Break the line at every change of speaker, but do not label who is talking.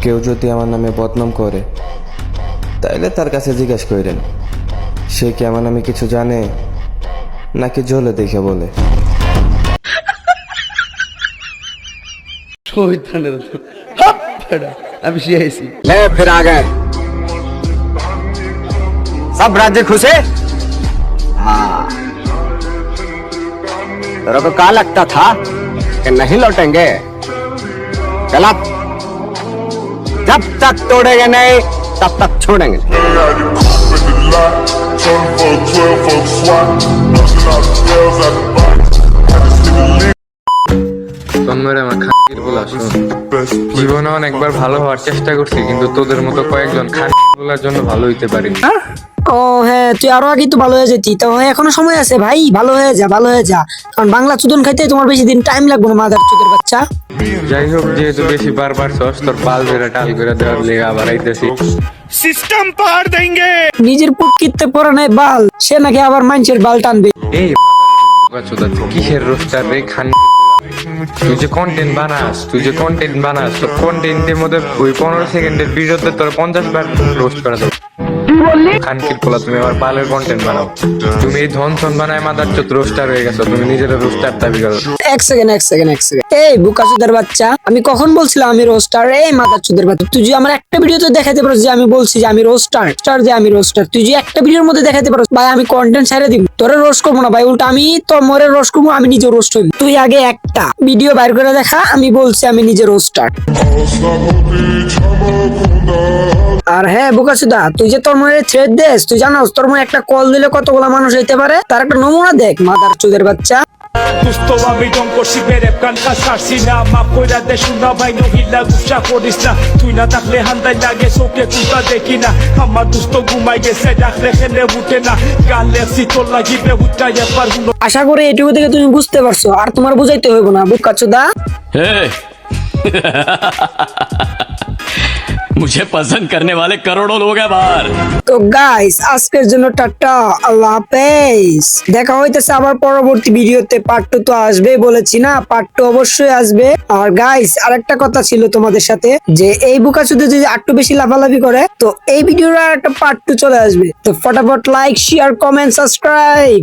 কেউ যদি আমার নামে বদনাম করে তাইলে তার কাছে জিজ্ঞাসা করেন সে কি আমার নামে কিছু জানে নাকি ঝোলে দেখে বলে।
আমি শিয়াইছি
ले फिर आ गए सब राज्य खुश है। हाँ तेरे को क्या लगता था कि नहीं लौटेंगे? गलत। जब तक तोड़ेंगे नहीं तब तक छोड़ेंगे।
জীবনে অনেকবার ভালো হওয়ার চেষ্টা করছি, কিন্তু তোদের মতো কয়েকজন খানগুলার জন্য ভালো হইতে পারি।
ও হ্যাঁ, তুই আরো আগে তো ভালো হয়ে যেতি। তো এখনো সময় আছে ভাই, ভালো হয়ে যা, ভালো হয়ে যা। কারণ বাংলা চুদন খাইতে তোমার বেশি দিন টাইম লাগবে না, মাদার চুদের বাচ্চা।
যাই হোক, যেহেতু বেশি বারবার সস তোর বাল ধরে টাল করে দেওয়ার লেগে আবার আইতেছি।
সিস্টেম পার দেंगे।
নিজের পুটকিতে পরে নাই বাল, সে নাকি আবার মানুষের বাল টানবে।
এই কিসের রোস্টার রে খান? তুই যে কন্টেন্ট বানাস তোর কন্টেন্টের মধ্যে ওই 15 সেকেন্ডের ভিডিওতে তোর 50 বার রোস্ট করা যাবে। খানকির পোলা, তুমি আমার বালের কন্টেন্ট বানাও। তুমি এই ধন বানায় মাদার চোদ রোস্টার হয়ে গেছো। তুমি নিজেরা রোস্টার দাবি করো।
এক সেকেন্ড। এই বুকা চুদের বাচ্চা, আমি কখন বলছিলাম আমি রোস্টার? এই মাদার চুদের বাচ্চা, তুই যে আমার একটা ভিডিওতে দেখাতে পারো যে আমি বলছি যে আমি রোস্টার, তুই যে একটা ভিডিওর মধ্যে দেখাতে পারো ভাই আমি কন্টেন্ট ছেড়ে দিব, তোরে রোস্ট করবো না ভাই, উল্টা আমি তোর মোরে রোস্ট করবো, আমি নিজে রোস্ট হইব। তুই আগে একটা ভিডিও বাইর করে দেখা, আমি বলছি আমি নিজে রোস্টার। আর হ্যাঁ বুকাচুদা, তুই যে তোর মনে থ্রেড দেস, তুই জানোস তোর মনে একটা কল দিলে কতগুলা মানুষ হইতে পারে? তার একটা নমুনা দেখ মাদার চুদের বাচ্চা।
দুsto আমি ডং করছি বেরে কানটা সারছি না, মাপ কইরা দে শুনা ভাই নহিলা গুসা করিস না। তুই না থাকলে হান্দাই লাগে চোখে কুতা দেখি না। আমার দুষ্ট ঘুমাই গেছে ডাকলে খেলে উঠে না। গাল লেছি তোর লাগিবে উঠাই একবার।
আশা করি এটুকু থেকে তুমি বুঝতে পারছো, আর তোমার বুঝাইতে হইব না বুকাচুদা।
मुझे पसंद करने वाले करोड़ों लोग हैं बाहर।
তো গাইস, আজকের জন্য টাটা, আল্লাহ হাফেজ। দেখা হইতেছে আবার পরবর্তী ভিডিওতে। পার্ট 2 তো আসবেই বলেছি না, পার্ট 2 অবশ্যই আসবে। আর গাইস, আরেকটা কথা ছিল তোমাদের সাথে, যে এই বুকাচুদা যদি একটু বেশি লাফালাফি করে তো এই ভিডিওর আর একটা পার্ট 2 চলে আসবে। তো ফটাফট লাইক, শেয়ার, কমেন্ট, সাবস্ক্রাইব।